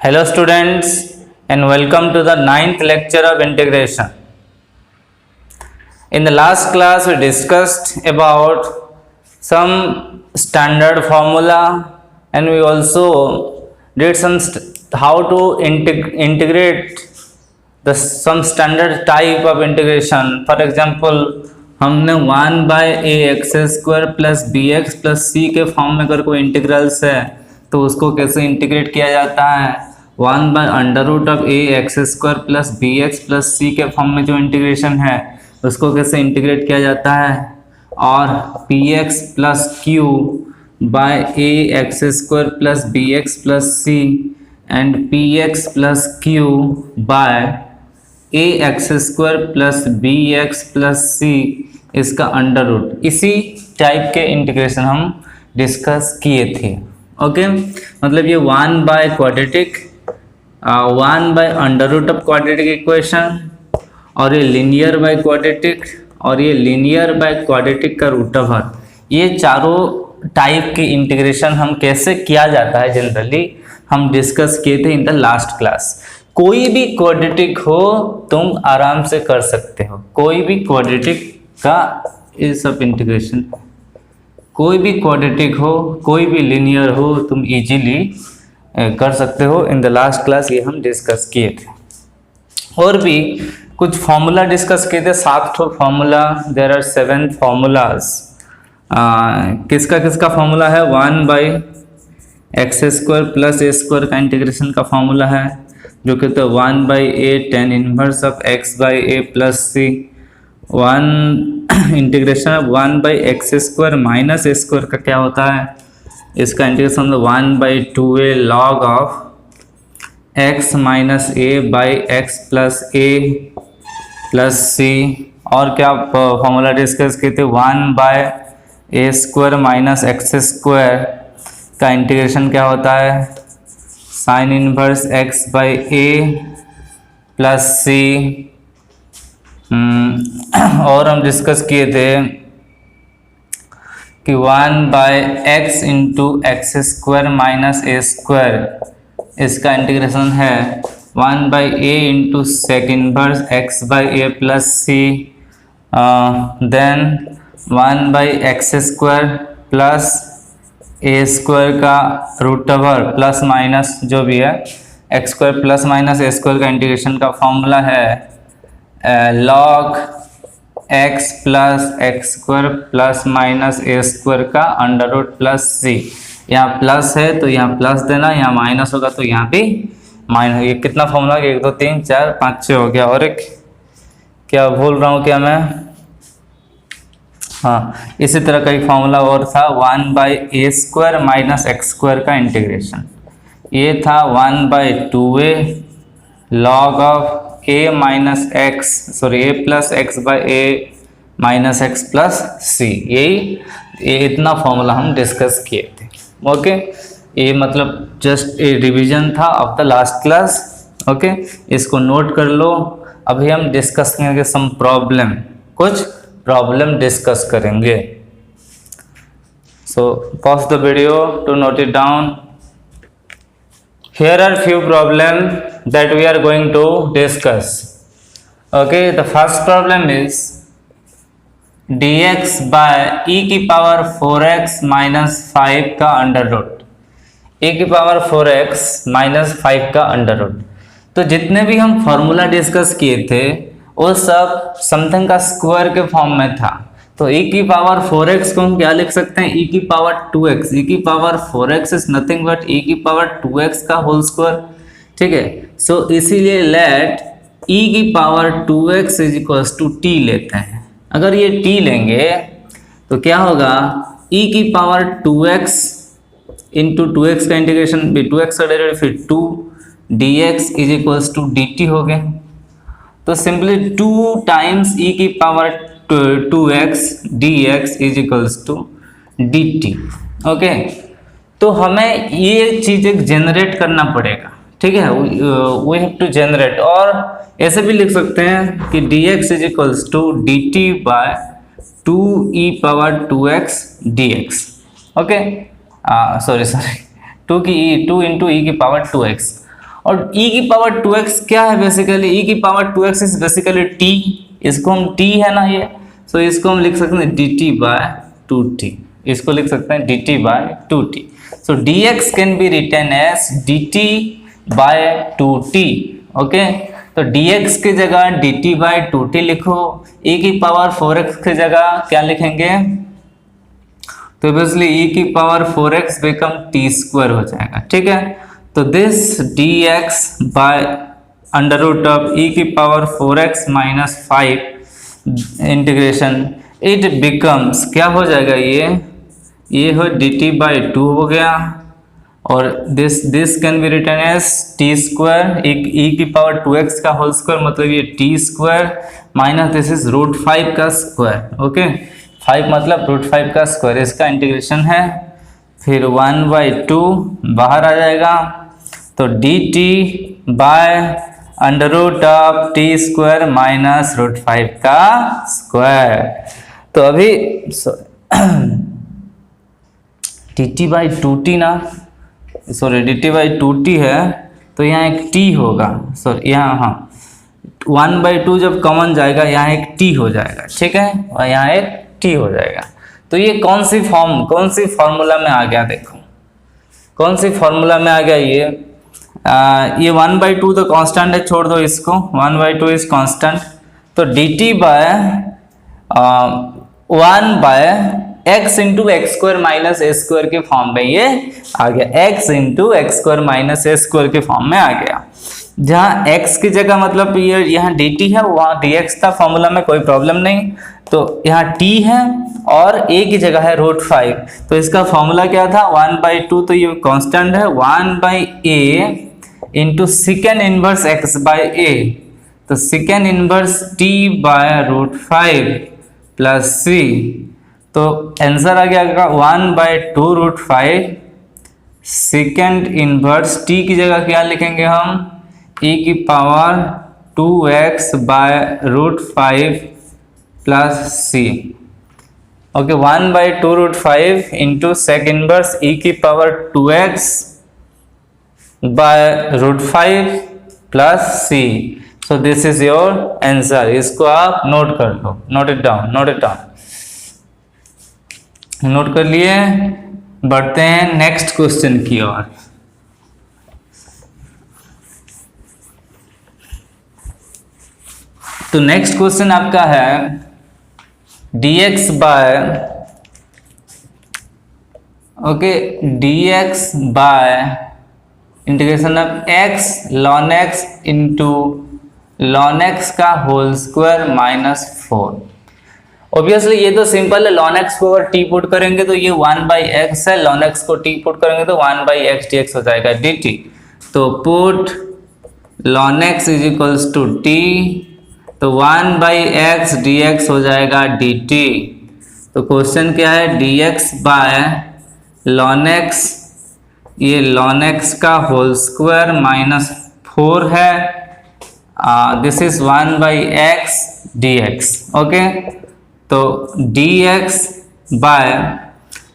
Hello students and welcome to the ninth lecture of integration. In the last class we discussed about some standard formula and we also did some how to integrate the some standard type of integration. For example, हमने 1/ax² plus bx plus c के form में अगर कोई integrals है तो उसको कैसे integrate किया जाता है। 1/√ax² plus bx plus c के फॉर्म में जो इंटीग्रेशन है उसको कैसे इंटीग्रेट किया जाता है। और px plus q by ax² plus bx plus c and px plus q by ax² plus bx plus c इसका अंडर रूट, इसी टाइप के इंटीग्रेशन हम डिस्कस किए थे। ओके, मतलब ये 1/क्वाड्रेटिक 1/√ऑफ क्वाड्रेटिक इक्वेशन और ये लीनियर बाय क्वाड्रेटिक और ये लीनियर बाय क्वाड्रेटिक का रूट ओवर, ये चारों टाइप के इंटीग्रेशन हम कैसे किया जाता है जनरली हम डिस्कस किए थे इन द लास्ट क्लास। कोई भी क्वाड्रेटिक हो तुम आराम से कर सकते हो, कोई भी क्वाड्रेटिक का ये सब इंटीग्रेशन, कोई भी क्वाड्रेटिक हो कोई भी लिनियर हो तुम इजीली कर सकते हो। इन द लास्ट क्लास ये हम डिस्कस किए थे और भी कुछ फॉर्मूला डिस्कस किए थे, 7 फॉर्मूला, देयर आर 7 फॉर्मूलाज। किसका किसका फॉर्मूला है, 1/x² प्लस a² का इंटीग्रेशन का फॉर्मूला है जो कि तो 1/a tan inverse of x/a plus c, 1 integration of 1/x² minus a² का क्या होता है, इसका integration 1/2a log of x minus a by x plus a plus c। और क्या फॉर्मूला डिस्कस किए थे, 1/a² माइनस x² का इंटीग्रेशन क्या होता है, sine inverse x/a plus c। और हम डिस्कस किए थे कि 1/x into x² minus a², इसका इंटीग्रेशन है 1/a into sec inverse x/a plus c, then 1/x² plus a² का रूट ओवर प्लस माइनस जो भी है x² प्लस माइनस a² का इंटीग्रेशन का फॉर्मूला है log x plus x² plus minus a² का अंडर रूट प्लस c। यहाँ plus है तो यहाँ प्लस देना, यहाँ माइनस होगा तो यहाँ भी माइनस। ये कितना फॉर्मूला, 1 2 3 4 5 6 हो गया। और एक क्या भूल रहा हूँ क्या मैं, हाँ इसी तरह का एक फॉर्मूला और था 1/a² माइनस x² का इंटीग्रेशन, ये था 1/2a log of a minus x sorry a plus x/a minus x plus c। ये इतना फॉर्मूला हम डिस्कस किए थे। ओके, ये मतलब जस्ट ए रिवीजन था of the last class. Okay, इसको नोट कर लो। अभी हम डिस्कस करेंगे सम प्रॉब्लम, कुछ प्रॉब्लम डिस्कस करेंगे। So pause the video to note it down. Here are few problems that we are going to discuss. Okay, the first problem is dx by e की power 4x minus 5 का under root, e की power 4x minus 5 का under root. तो जितने भी हम formula discuss किए थे वो सब समथिंग का स्क्वायर के फॉर्म में था। तो e की पावर 4x को हम क्या लिख सकते हैं, e की पावर 2x, e की power 4x is nothing but e की पावर 2x का होल स्क्वायर। ठीक है, सो इसीलिए लेट e की power 2x is equals to t लेते हैं। अगर ये t लेंगे तो क्या होगा, e की पावर 2x इंटू 2x का इंटीग्रेशन भी 2x का डेरिवेटिव फिर 2 dx is equals to dt हो गए। तो सिंपली 2 टाइम्स e की power 2x dx is equals to dt। Okay, तो हमें ये चीज एक जनरेट करना पड़ेगा। ठीक है, वी हैव टू जनरेट, और ऐसे भी लिख सकते हैं कि dx is equals to dt by 2e power 2x dx। Okay, sorry 2 into e की पावर 2x। और e की पावर 2x क्या है बेसिकली, e की power 2x is basically t, इसको हम t है ना ये, सो इसको हम लिख सकते हैं dt बाय 2t, इसको लिख सकते हैं dt by 2t। So dx can be written as dt by 2t। Okay, तो dx की जगह dt बाय 2t लिखो, e की पावर 4x की जगह क्या लिखेंगे, तो ऑब्वियसली e की power 4x become t square हो जाएगा। ठीक है, तो this dx by under root of e की power 4x minus 5 integration it becomes क्या हो जाएगा, ये हो dt बाई 2 हो गया, और this can be written as t square, e की पावर 2x का होल स्क्वायर मतलब ये t square minus this is root 5 का स्क्वायर। ओके, 5 मतलब रूट 5 का स्क्वायर, इसका इंटीग्रेशन है, फिर 1/2 बाहर आ जाएगा, तो dt by under root of t square minus root 5 का स्क्वायर। तो अभी dt बाई 2t ना, सॉरी dt बाई 2t है, तो यहाँ एक t होगा, सॉरी यहाँ हाँ 1/2 जब कॉमन जाएगा यहाँ एक t हो जाएगा। ठीक है, और यहाँ एक t हो जाएगा। तो ये कौन सी फॉर्मूला में आ गया, देखो कौन सी फॉर्मूला में आ गया ये 1/2 तो कांस्टेंट है, छोड़ दो इसको, 1/2 इज कांस्टेंट, तो dt by 1/x into x square minus a square के फॉर्म में ये आ गया, x into x square minus a square के फॉर्म में आ गया, जहाँ x की जगह मतलब ये यहाँ dt है, वहाँ dx था फॉर्मूला में, कोई प्रॉब्लम नहीं, तो यहाँ t है और a की जगह है रूट 5, तो इसका फॉर्मूला क्या था 1/2, तो ये कांस्टेंट है 1/a into second inverse x by a, तो second inverse t by root 5 plus c, तो आंसर आ गया 1/2 रूट 5, सेकेंड इनवर्स t की जगह क्या लिखेंगे हम, e की power 2x by root 5 plus c। Okay, 1/2 root 5 into sec inverse e की power 2x by root 5 plus c, so this is your answer. इसको आप नोट कर लो, नोट इट डाउन, नोट कर लिए। बढ़ते हैं नेक्स्ट क्वेश्चन की ओर। तो नेक्स्ट क्वेश्चन आपका है dx by dx by integration of x ln x into ln x का होल स्क्वायर माइनस 4। ऑब्वियसली ये तो सिंपल है, ln x को अगर t पुट करेंगे तो ये 1/x है, ln x को t पुट करेंगे तो 1/x dx हो जाएगा dt, तो put ln x is equals to t, तो 1/x dx हो जाएगा dt। तो क्वेश्चन क्या है, dx बाय ln x, ये ln x का होल स्क्वायर माइनस 4 है, this is 1/x dx। Okay, तो dx बाय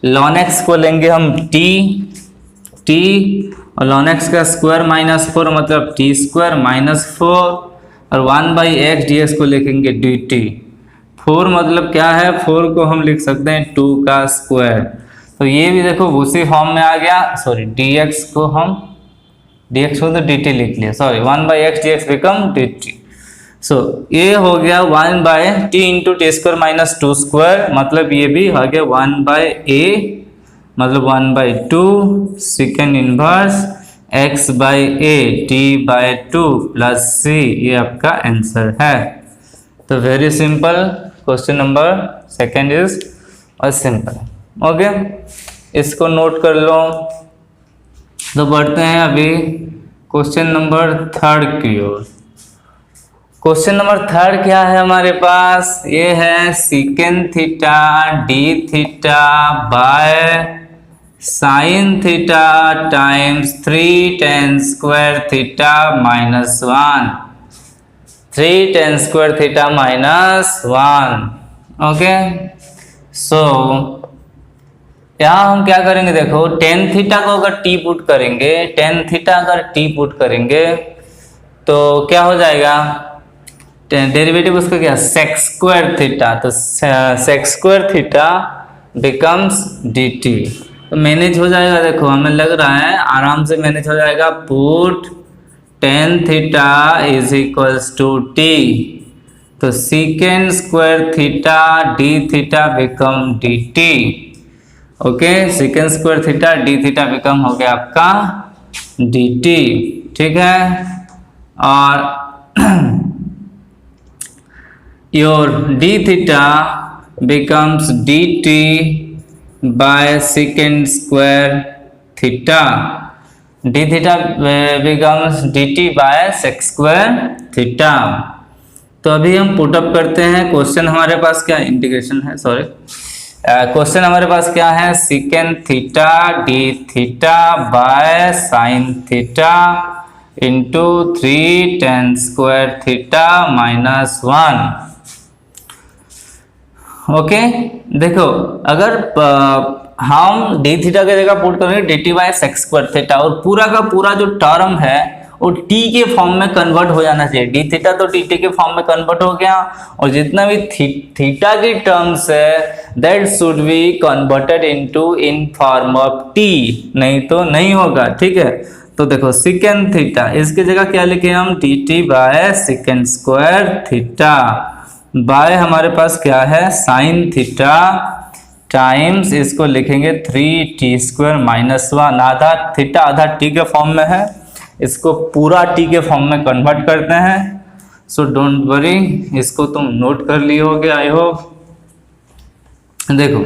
ln x को लेंगे हम t और ln x का स्क्वायर माइनस 4 मतलब t स्क्वायर माइनस 4, और 1/x dx को लिखेंगे dt। 4 मतलब क्या है, 4 को हम लिख सकते हैं 2 का स्क्वायर, तो ये भी देखो उसी फॉर्म में आ गया, सॉरी dx को तो dt लिख लिया, sorry 1/x dx become dt। सो ये हो गया 1/t into t square minus 2 square, मतलब ये भी हो गया 1/a मतलब 1/2 second inverse x by a t by 2 plus c, ये आपका आंसर है। तो very simple, question number second is simple. Okay, इसको नोट कर लो। तो बढ़ते हैं अभी क्वेश्चन नंबर थर्ड की ओर। क्वेश्चन नंबर थर्ड क्या है हमारे पास, ये है second theta d theta by sine theta times 3 tan square theta minus 1, 3 tan square theta minus 1। Okay, so यहाँ हम क्या करेंगे, देखो टेन थीटा को अगर टी पुट करेंगे, टेन थीटा अगर टी पुट करेंगे तो क्या हो जाएगा, डेरिवेटिव उसका क्या, सेक स्क्वायर थीटा, तो sec square theta becomes d t. तो मैनेज हो जाएगा, देखो हमें लग रहा है आराम से मैनेज हो जाएगा। Put tan theta is equals to t, तो second square theta d theta become d t. Okay, second square theta d theta become हो गया आपका डी टी, ठीक है। और your d theta becomes d t by second square theta, d theta becomes d t by sec square theta. तो अभी हम put up करते हैं, क्वेश्चन हमारे पास क्या इंटीग्रेशन है, सॉरी क्वेश्चन हमारे पास क्या है, second theta d theta by sine theta into 3 tan square theta minus 1। Okay, देखो अगर हम डी थीटा की जगह पुट करेंगे d t by sec square theta, और पूरा का पूरा जो टर्म है वो टी के फॉर्म में कन्वर्ट हो जाना चाहिए। डी थीटा तो टी टी के फॉर्म में कन्वर्ट हो गया, और जितना भी थीटा की टर्म्स है that should be converted into in form of T, नहीं तो नहीं होगा, ठीक है। तो देखो सेकेंड थीटा, इसकी जगह क्या लिखे हम, T T by second square theta by हमारे पास क्या है, साइन थीटा टाइम्स इसको लिखेंगे 3t स्क्वायर माइनस 1, आधा थीटा आधा टी के फॉर्म में है, इसको पूरा टी के फॉर्म में कन्वर्ट करते हैं। सो डोंट वरी, इसको तुम नोट कर लिए होगे आई होप। देखो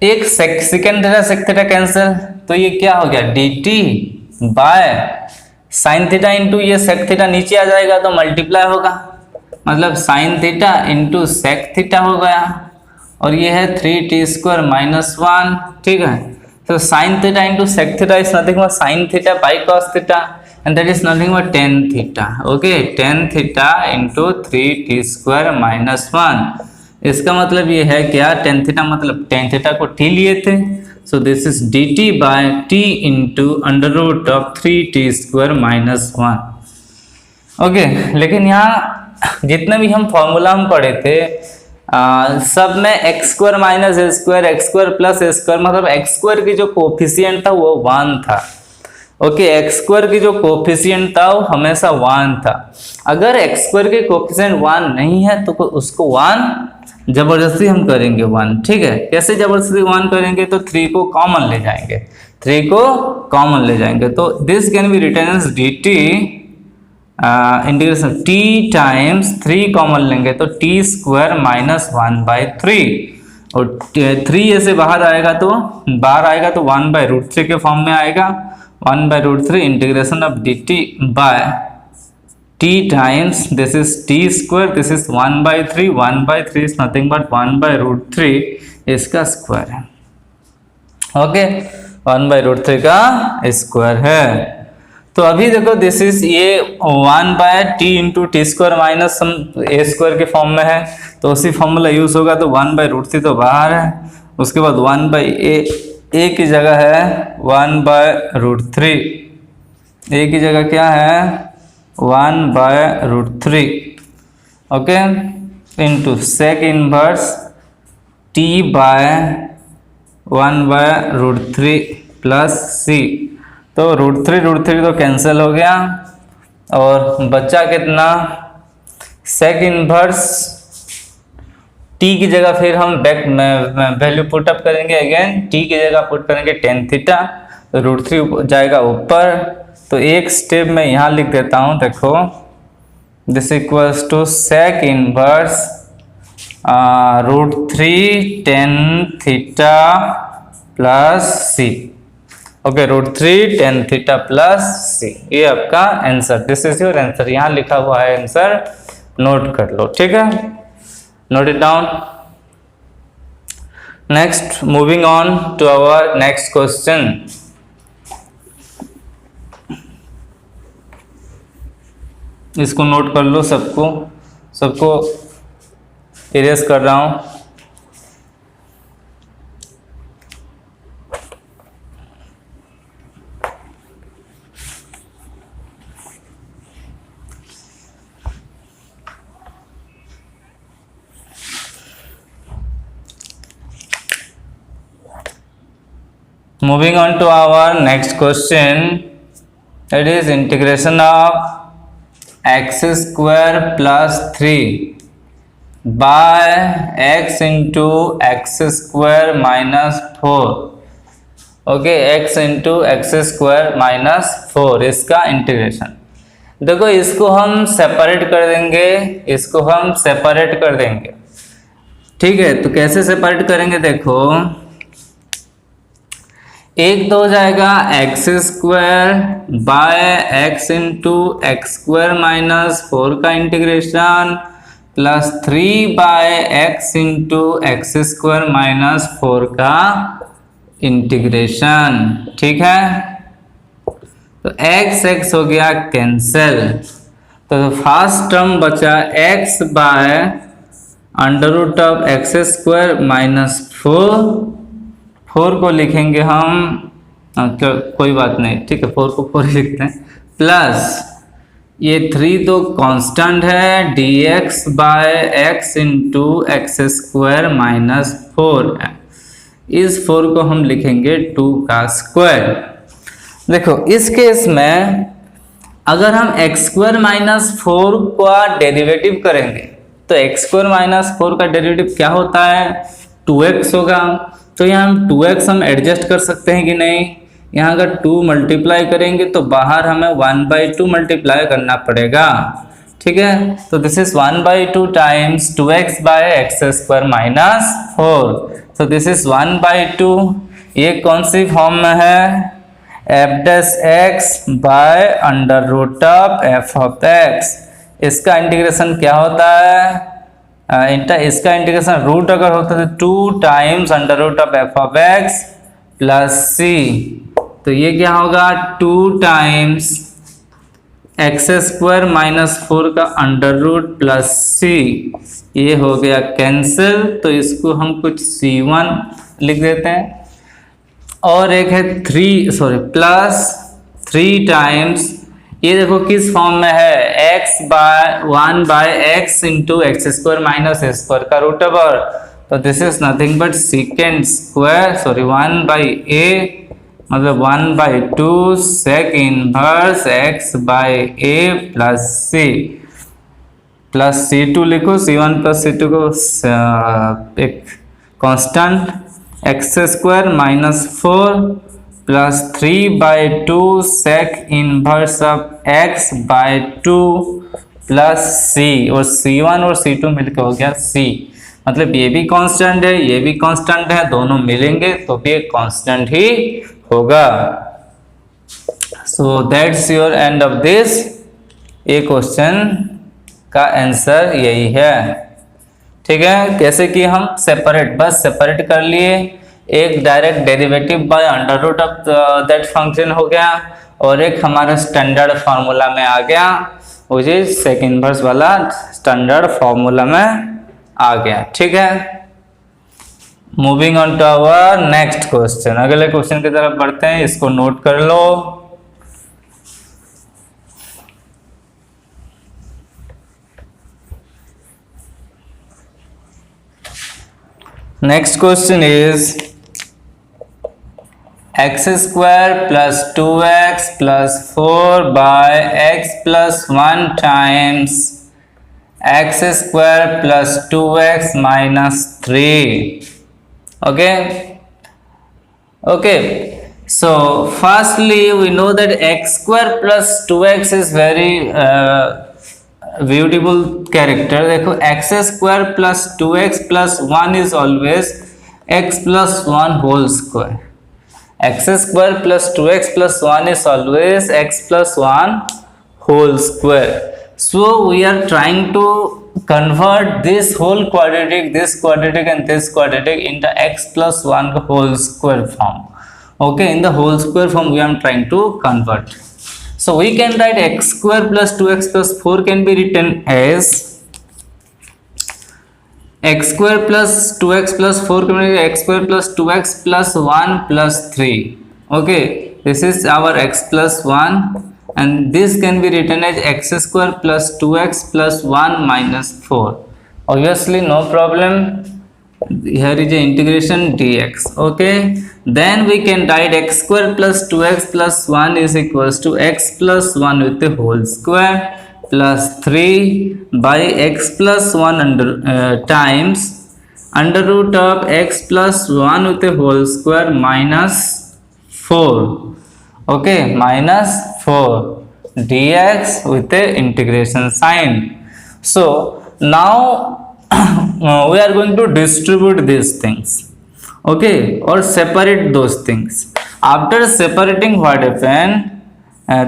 एक second theta sec theta cancel, तो ये क्या हो गया, d t by sine theta into ये सेक थीटा नीचे आ जाएगा तो मल्टीप्लाई होगा, मतलब sine theta into sec theta हो गया, और ये है 3t स्क्वायर माइनस 1, ठीक है। तो sine theta into sec theta is nothing but sine theta by cos theta and that is nothing but tan theta. Okay, tan theta into 3t square minus 1, इसका मतलब ये है क्या, टेन थीटा मतलब tan theta को t लिए थे, so this is dt by t into under root of 3t square minus 1। Okay, लेकिन यहाँ जितने भी हम फॉर्मूला हम पढ़े थे सब में x square minus a square, x square plus A square, मतलब एक्स स्क्वायर की जो कोफिशिएंट था वो 1 था। ओके, एक्स स्क्वायर की जो कोफिशिएंट था वो हमेशा 1 था। अगर एक्स स्क्वायर के कोफिशिएंट 1 नहीं है तो उसको 1 जबरदस्ती हम करेंगे 1, ठीक है। कैसे जबरदस्ती 1 करेंगे, तो 3 को कॉमन ले जाएंगे, 3 को कॉमन ले जाएंगे, तो this can be written as d t integration t times 3 common लेंगे तो t स्क्वायर माइनस 1/3, और 3 ऐसे बाहर आएगा तो 1/√3 के फॉर्म में आएगा, 1/√3 integration of dt by t times this is t square, this is 1/3, 1/3 is nothing but 1/√3 इसका स्क्वायर है। ओके, 1/√3 का स्क्वायर है। तो अभी देखो दिस इज ये 1/t into t square minus a square के फॉर्म में है, तो उसी फॉर्मूला यूज होगा, तो 1/√3 तो बाहर है, उसके बाद 1/a की जगह है 1/√3, a की जगह क्या है 1/√3, okay, into sec inverse t by 1/√3 plus c, तो √3 तो कैंसिल हो गया, और बच्चा कितना, सेक इनवर्स t की जगह फिर हम बैक वैल्यू पुट अप करेंगे, अगेन t की जगह पुट करेंगे टेन थीटा, तो √3 जाएगा ऊपर, तो एक स्टेप में यहाँ लिख देता हूँ, देखो this equals to sec inverse √3 tan theta plus c। Okay, √3 tan theta plus c, ये आपका answer, this is your answer, यहाँ लिखा हुआ है आंसर, नोट कर लो, ठीक है, note it down. Next, moving on to our next question. इसको नोट कर लो, सबको इरेज कर रहा हूं। Moving on to our next question, that is integration of x square plus 3 by x into x square minus 4. Okay, x into x square minus 4, इसका integration. देखो इसको हम सेपरेट कर देंगे, इसको हम सेपरेट कर देंगे, ठीक है। तो कैसे सेपरेट करेंगे, देखो एक तो हो जाएगा x square by x into x square minus 4 का integration plus 3 by x into x square minus 4 का इंटीग्रेशन, ठीक है। तो x x हो गया कैंसिल, तो फर्स्ट टर्म बचा x by under root of x square minus 4 को लिखेंगे हम, कोई बात नहीं, ठीक है, 4 को 4 लिखते हैं, प्लस ये 3 तो कांस्टेंट है, dx by x into x square minus 4 है। इस 4 को हम लिखेंगे 2 का स्क्वायर। देखो इस केस में अगर हम एक्स स्क्वायर माइनस 4 का डेरिवेटिव करेंगे तो एक्स स्क्वायर माइनस 4 का डेरिवेटिव क्या होता है, 2x होगा। तो यहाँ हम 2x हम एडजस्ट कर सकते हैं कि नहीं, यहाँ अगर 2 मल्टीप्लाई करेंगे तो बाहर हमें 1/2 मल्टीप्लाई करना पड़ेगा, ठीक है। तो this is 1/2 times 2x by x square minus 4, तो दिस इज 1/2। ये कौन सी फॉर्म में है, f dash x by under root of f of x. इसका इंटीग्रेशन क्या होता है, इसका इंटीग्रेशन रूट अगर होता है तो 2 times under root of f of x plus सी, तो ये क्या होगा 2 टाइम्स एक्स स्क्वायर माइनस 4 का अंडर रूट प्लस सी, ये हो गया कैंसिल। तो इसको हम कुछ c1 लिख देते हैं, और एक है प्लस 3 टाइम्स, ये देखो किस फॉर्म में है, x by 1 by x into x square minus square का रूट ओवर, तो this is nothing but second square 1 by a, मतलब 1/2 sec inverse x by a plus c, plus c2 लिखो, c1 plus c2 को एक constant x square minus 4 plus 3/2 sec inverse of x by 2 plus c, और c1 और c2 मिलकर हो गया c, मतलब ये भी कांस्टेंट है, ये भी कांस्टेंट है, दोनों मिलेंगे तो भी एक कांस्टेंट ही होगा। So that's your end of this, ये क्वेश्चन का आंसर यही है, ठीक है। कैसे कि हम सेपरेट, बस सेपरेट कर लिए, एक direct derivative by under root of that function हो गया, और एक हमारा स्टैंडर्ड फार्मूला में आ गया, वो जी सेक इनवर्स वाला स्टैंडर्ड फार्मूला में आ गया, ठीक है। Moving on to our next question, अगले क्वेश्चन की तरफ बढ़ते हैं, इसको नोट कर लो। Next question is x square plus 2x plus 4 by x plus 1 times x square plus 2x minus 3। okay, so firstly we know that x square plus 2x is very beautiful character। देखो x square plus 2x plus 1 is always x plus 1 whole square, x square plus 2x plus 1 is always x plus 1 whole square। So we are trying to convert this whole quadratic, this quadratic and this quadratic into x plus 1 whole square form, okay, in the whole square form we are trying to convert। So we can write x square plus 2x plus 4 can be written as x square plus 2x plus 4 can be x square plus 2x plus 1 plus 3, okay, this is our x plus 1, and this can be written as x square plus 2x plus 1 minus 4, obviously no problem, here is a integration dx. Okay, then we can write x square plus 2x plus 1 is equals to x plus 1 with the whole square plus 3 by x plus 1 under times under root of x plus 1 with the whole square minus 4. Okay, minus 4 dx with the integration sign. So now we are going to distribute these things, okay, or separate those things. After separating, what happened,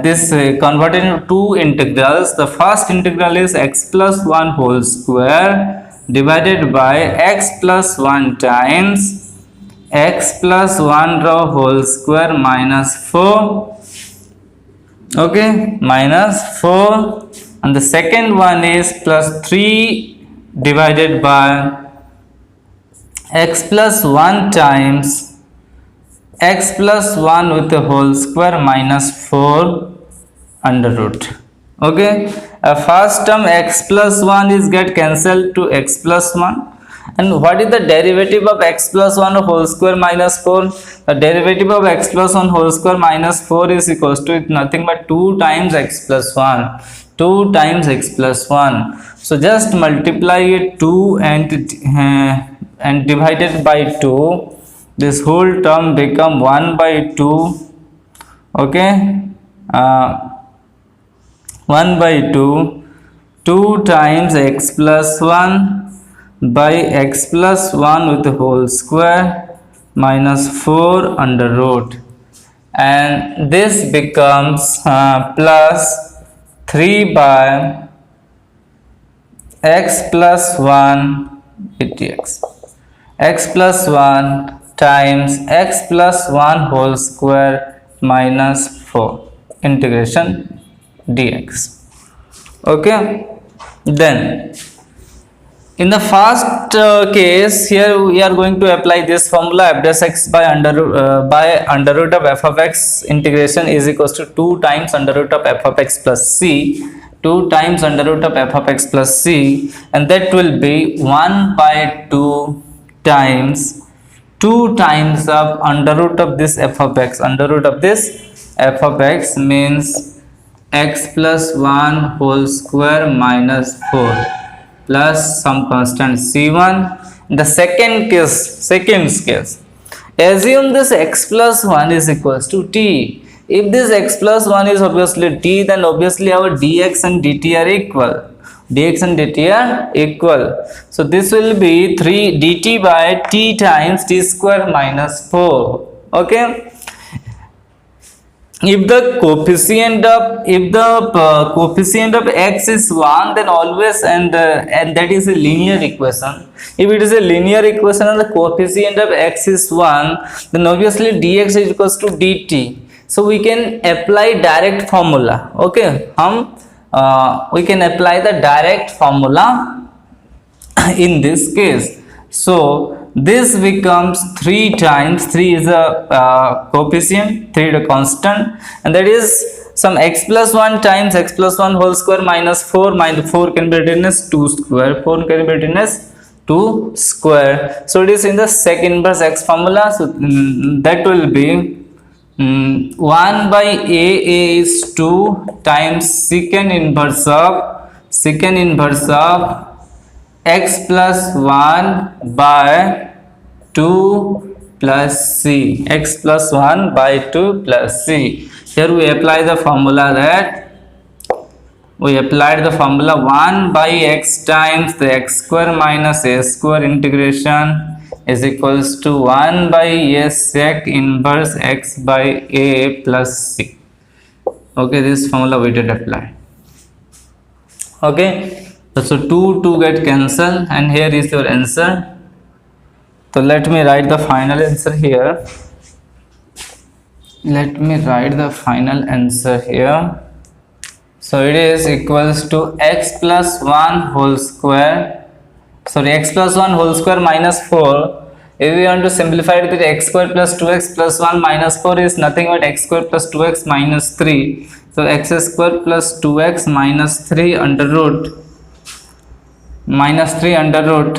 this converted into two integrals. The first integral is x plus 1 whole square divided by x plus 1 times x plus 1 row whole square minus 4. Okay, minus 4. And the second one is plus 3 divided by x plus 1 times x plus 1 with the whole square minus 4 under root. Okay, first term x plus 1 is get cancelled to x plus 1. And what is the derivative of x plus 1 whole square minus 4? The derivative of x plus 1 whole square minus 4 is equals to nothing but 2 times x plus 1. 2 times x plus 1. So just multiply it 2 and divide it by 2. This whole term become 1 by 2. Okay, 1 by 2. 2 times x plus 1 by x plus 1 with the whole square minus 4 under root, and this becomes plus 3 by x plus 1 dx. X plus 1 times x plus 1 whole square minus 4 integration dx. Okay, then in the first case, here we are going to apply this formula f dash x by under root of f of x integration is equals to 2 times under root of f of x plus c. 2 times under root of f of x plus c, and that will be 1 by 2 times 2 times of under root of this f of x. Under root of this f of x means x plus 1 whole square minus 4 plus some constant c1. The second case, assume this x plus 1 is equals to t. If this x plus 1 is obviously t, then obviously our dx and dt are equal. Dx and dt are equal. So this will be 3 dt by t times t square minus 4. Okay, if the coefficient of x is 1, then always and that is a linear equation. If it is a linear equation and the coefficient of x is 1, then obviously dx is equals to dt. So we can apply direct formula. Okay, we can apply the direct formula in this case. So this becomes 3 times 3 is a coefficient, 3 is a constant, and that is some x plus 1 times x plus 1 whole square minus 4. Minus 4 can be written as 2 square. 4 can be written as 2 square. So it is in the sec inverse x formula. So that will be 1 by a is 2 times secant inverse of x plus 1 by 2 plus c. X plus 1 by 2 plus c. Here we apply the formula that we applied the formula 1 by x times the x square minus a square integration is equals to 1 by a sec inverse x by a plus c. Okay, this formula we did apply. Okay, so 2 get cancelled, and here is your answer. So let me write the final answer here. So it is equals to x plus 1 whole square, x plus 1 whole square minus 4. If we want to simplify it, x square plus 2x plus 1 minus 4 is nothing but x square plus 2x minus 3. So x square plus 2x minus 3 under root minus 3 under root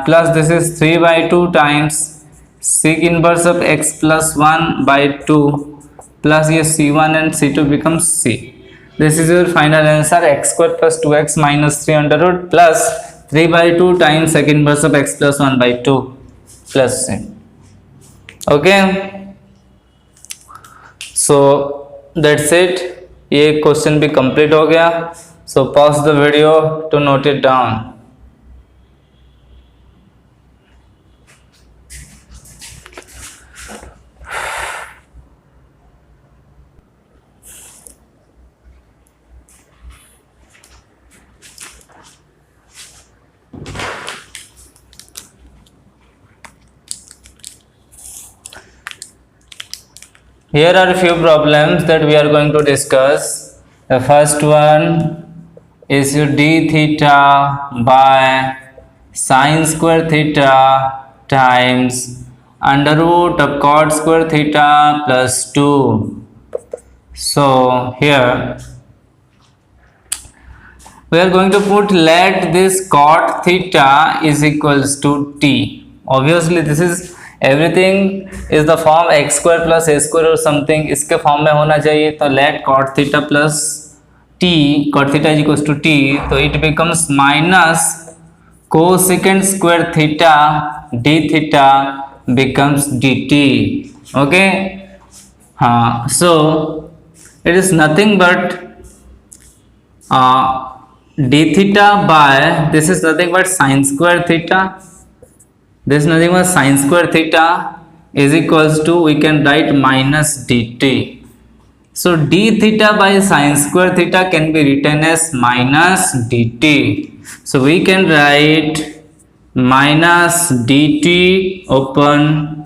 plus this is 3 by 2 times sec inverse of x plus 1 by 2 plus ये c1 and c2 becomes c. This is your final answer, x square plus 2x minus 3 under root plus 3 by 2 times sec inverse of x plus 1 by 2 plus c. Okay, so that's it. ये question भी complete हो गया. So pause the video to note it down. Here are a few problems that we are going to discuss. The first one is your d theta by sine square theta times under root of cot square theta plus 2. So here we are going to put, let this cot theta is equals to t. Obviously this is everything is the form x square plus a square or something, इसके form में होना चाहिए. तो let cot theta plus t, cot theta is equals to t, तो it becomes minus cosecant square theta d theta becomes dt. Okay, हाँ, so it is nothing but d theta by, this is nothing but sine square theta, this is nothing but sine square theta is equals to, we can write minus dt. So d theta by sine square theta can be written as minus dt. So we can write minus dt upon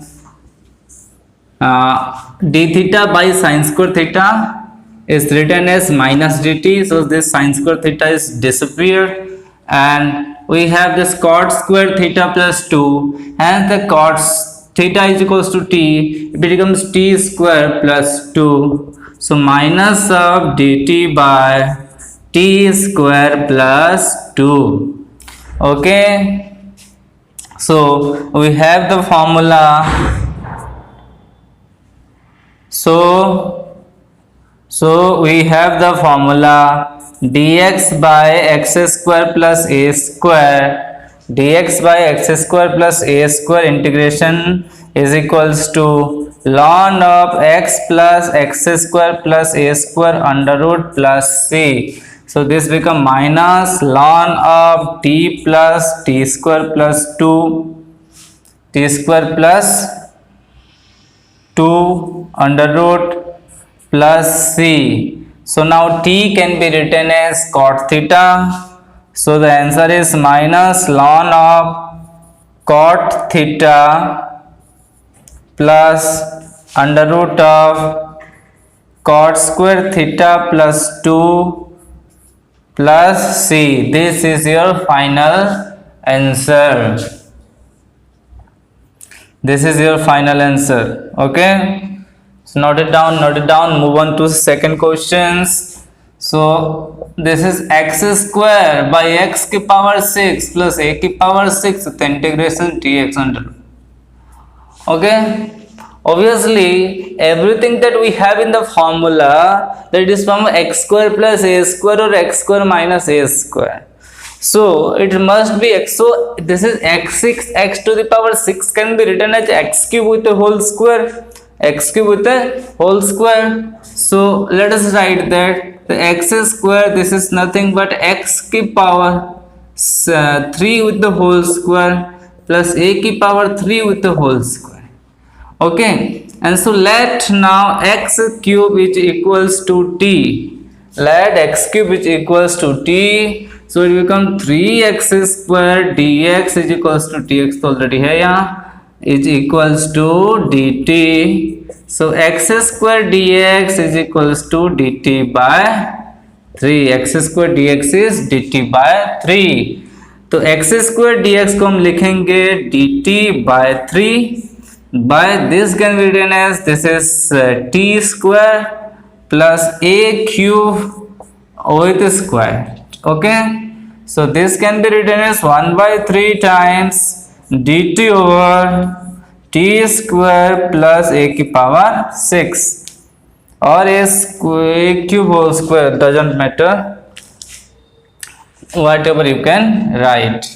d theta by sine square theta is written as minus dt. So this sine square theta is disappeared and we have this cot square theta plus 2, and the cot theta is equals to t, it becomes t square plus 2. So minus of dt by t square plus 2. Okay, so we have the formula. So we have the formula dx by x square plus a square, dx by x square plus a square integration is equals to ln of x plus x square plus a square under root plus c. So this become minus ln of t plus t square plus 2, t square plus 2 under root plus c. So now t can be written as cot theta. So the answer is minus ln of cot theta plus under root of cot square theta plus 2 plus c. This is your final answer. This is your final answer. Okay, so note it down, note it down. Move on to second questions. So this is x square by x की power 6 plus a की power 6 with integration dx under. Okay, obviously everything that we have in the formula, that is from x square plus a square or x square minus a square. So it must be x. So this is x6, x to the power 6 can be written as x cube with a whole square, x cube with a whole square. So let us write that the x square, this is nothing but x की power 3 with the whole square plus a की power 3 with the whole square. Okay, and so let now x cube is equals to t. Let x cube is equals to t. So it becomes 3x square dx is equals to tx तो already है यहाँ, is equals to dt. So x square dx is equals to dt by 3. x square dx is dt by 3. तो x square dx को हम लिखेंगे dt by 3 by this can be written as, this is t square plus a cube with square. Okay, So this can be written as 1 by 3 times dt over t square plus a की power 6 और a cube whole square, doesn't matter, whatever you can write.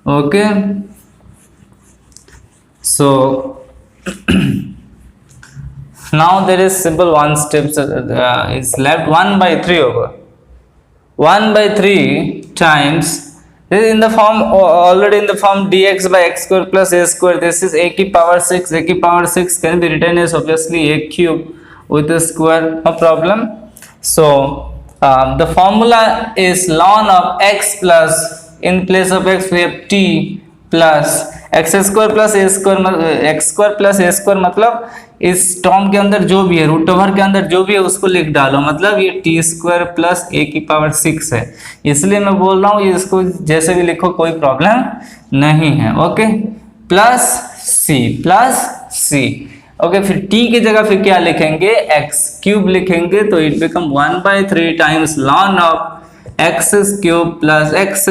Okay, so now there is simple one step is left. 1 by 3 over 1 by 3 times, this is in the form already in the form dx by x square plus a square. This is a की power 6. A की power 6 can be written as obviously a cube with a square, no problem. So the formula is ln of x plus, in place of x we have t plus x square plus A square, x square plus A square मतलब इस term के अंदर जो भी है, root over के अंदर जो भी है उसको लिख डालो, मतलब ये टी स्क्वायर प्लस ए की पावर 6 है, इसलिए मैं बोल रहा हूँ ये इसको जैसे भी लिखो कोई प्रॉब्लम नहीं है. ओके, प्लस सी. ओके, फिर t की जगह फिर क्या लिखेंगे, एक्स क्यूब लिखेंगे, तो it become 1 by 3 times ln of x cube plus x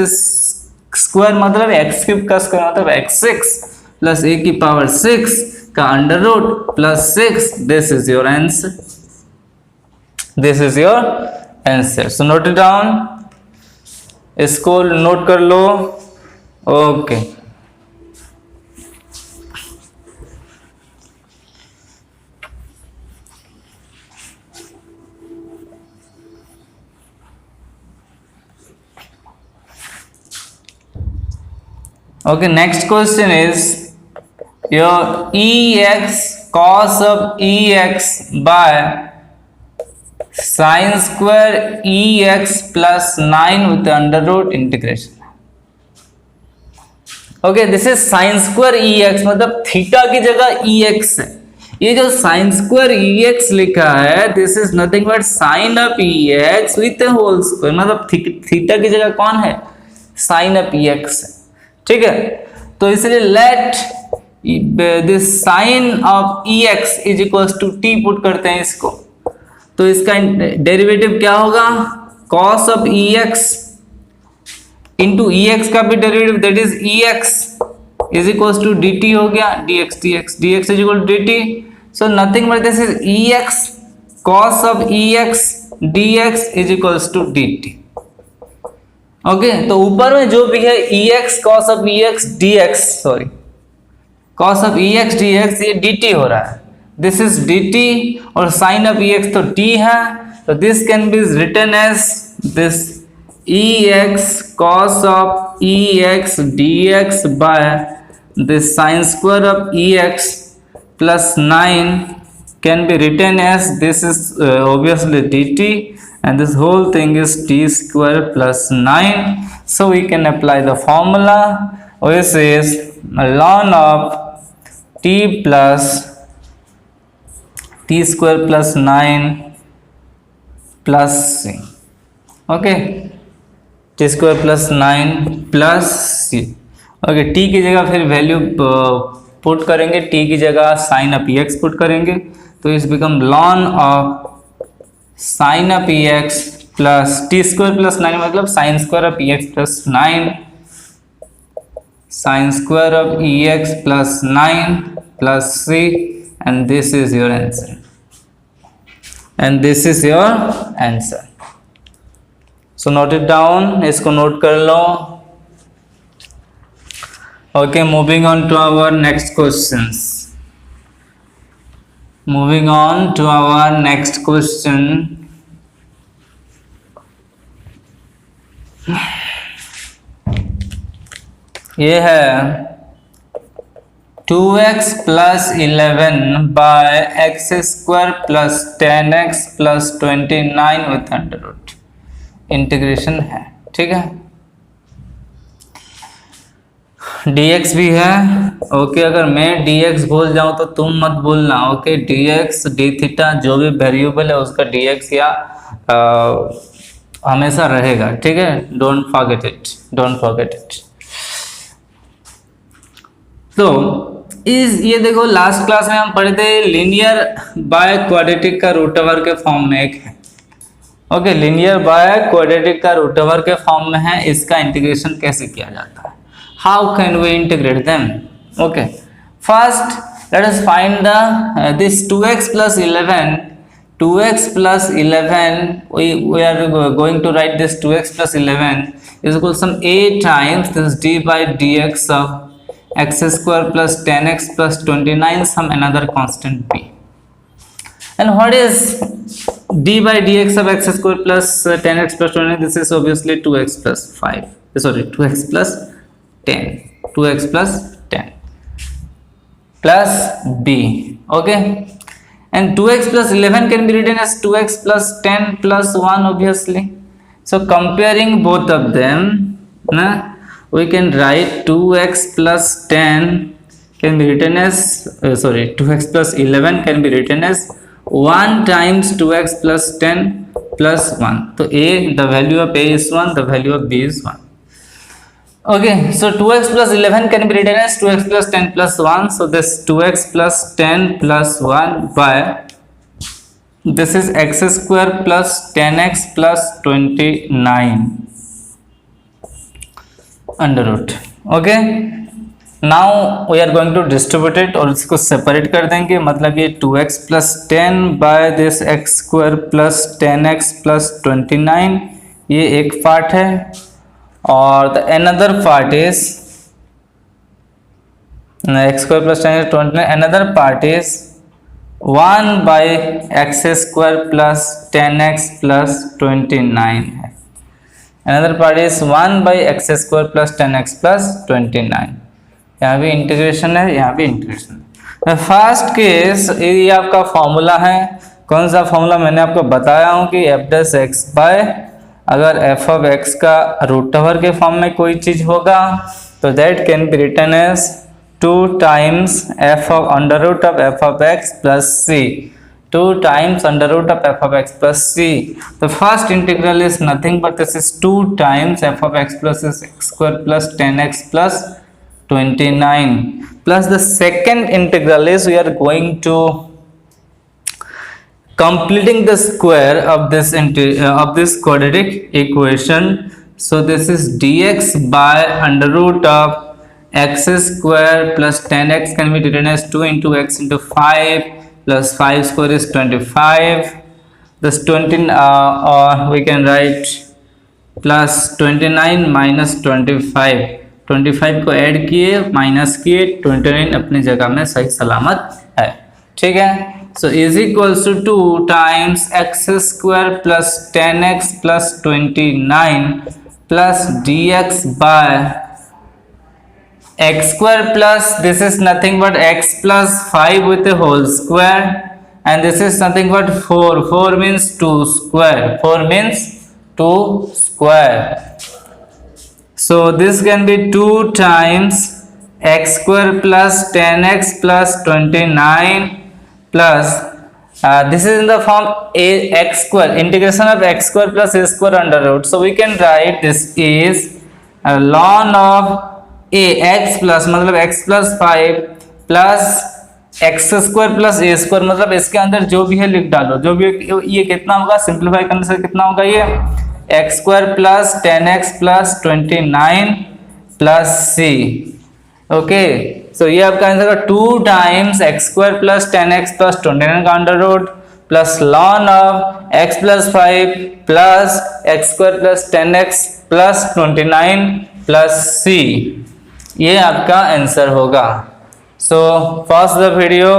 square मतलब एक्स क्यूब का स्क्वायर मतलब x6 प्लस ए की पावर 6 का under root plus 6. This is your answer. So note it down, इसको नोट कर लो. Okay, okay, next question is your ex cos of ex by sin square ex plus 9 with the under root integration. Okay, this is sin square ex मतलब theta की जगह ex है. ये जो sin square ex लिखा है, this is nothing but sin of ex with a whole square मतलब theta की जगह कौन है, sin of ex है. ठीक है, तो इसलिए let this sine of ex is equal to t put करते हैं इसको, तो इसका डेरिवेटिव क्या होगा, cos of ex into ex का भी derivative that is ex is equal to dt हो गया, dx is equal to dt. So nothing but this is ex cos of ex dx is equal to dt. Okay, तो ऊपर में जो भी है ex cos of ex dx, sorry cos of ex dx ये dt हो रहा है, दिस इज dt और sin of ex तो t है, तो this can be written as this ex cos of ex dx by this sin square of ex plus 9 can be written as this is obviously dt and this whole thing is t square plus 9. So we can apply the formula which is ln of t plus t square plus 9 plus c. Okay, t square plus 9 plus c. Okay, t की जगह फिर value put करेंगे, t की जगह sin of ex put करेंगे, तो इस become ln of sin of ex plus t square plus 9 मतलब sin square of ex plus 9, sin square of ex plus 9 plus c, and this is your answer. So note it down, इसको note कर लो. Okay, moving on to our next questions. Moving on to our next question. ये है 2x plus 11 by x square plus 10x plus 29 with under root integration है. ठीक है, dx भी है. Okay, अगर मैं dx भूल जाऊं तो तुम मत भूलना. ओके, dx d थीटा जो भी वेरिएबल है उसका dx या हमेशा रहेगा. ठीक है, डोंट फॉरगेट इट. तो ये देखो लास्ट क्लास में हम पढ़े थे लीनियर बाय क्वाड्रेटिक का रूट ओवर के फॉर्म में एक है. ओके, लीनियर बाय क्वाड्रेटिक का रूट ओवर के फॉर्म में है, इसका इंटीग्रेशन कैसे किया जाता है, how can we integrate them. Okay, first let us find the this 2x plus 11, 2x plus 11, we are going to write this 2x plus 11 is equal to some a times this d by dx of x square plus 10x plus 29 some another constant b. And what is d by dx of x square plus 10x plus 29? This is obviously 2x plus 5, sorry 2x plus 10, 2x plus 10 plus b. Okay, and 2x plus 11 can be written as 2x plus 10 plus 1 obviously. So comparing both of them, we can write 2x plus 10 can be written as 2x plus 11 can be written as 1 times 2x plus 10 plus 1. So a, the value of a is 1, the value of b is 1. Okay, so 2x plus 11 can be written as 2x plus 10 plus 1. So this 2x plus 10 plus 1 by this is x square plus 10x plus 29 under root. Okay, now we are going to distribute it और इसको separate कर देंगे, मतलब ये 2x plus 10 by this x square plus 10x plus 29 ये एक part है, और the another part is x square plus 10 is 29, another part is 1 by x square plus 10x plus 29 है, another part is 1 by x square plus 10x plus 29. यहाँ भी integration है, यहाँ भी इंटीग्रेशन है। फर्स्ट केस ये आपका फॉर्मूला है, कौन सा फॉर्मूला, मैंने आपको बताया हूँ कि एफ डैश एक्स बाय, अगर एफ ऑफ एक्स का रूट ओवर के फॉर्म में कोई चीज होगा तो that can be written as 2 times f of under root of f of x plus c, 2 times under root of f of x plus c. The first integral is nothing but this is 2 times f of x plus x square plus 10x plus 29, plus the second integral is we are going to completing the square of this quadratic equation. So this is dx by under root of x square plus 10x can be written as 2 into x into 5 plus 5 square is 25. This 20 we can write plus 29 minus 25, 25 को add किए minus किए, 29 अपनी जगह में सही सलामत है, ठीक है। So is equals to 2 times x square plus 10x plus 29 plus dx by x square plus this is nothing but x plus 5 with a whole square, and this is nothing but 4, 4 means 2 square, 4 means 2 square. So this can be 2 times x square plus 10x plus 29 plus this is in the form a x square, integration of x square plus a square under root. So we can write this is ln of a x plus मतलब x plus 5 plus x square plus a square, मतलब इसके अंदर जो भी है लिख डालो, जो भी ये कितना होगा, सिंप्लीफाई करने से कितना होगा, ये x square plus 10x plus 29 plus c. Okay, सो ये आपका आंसर होगा 2 times x square plus 10x plus 29 का under root plus ln of x plus 5 plus x square plus 10x plus 29 plus c, ये आपका आंसर होगा। So pause the video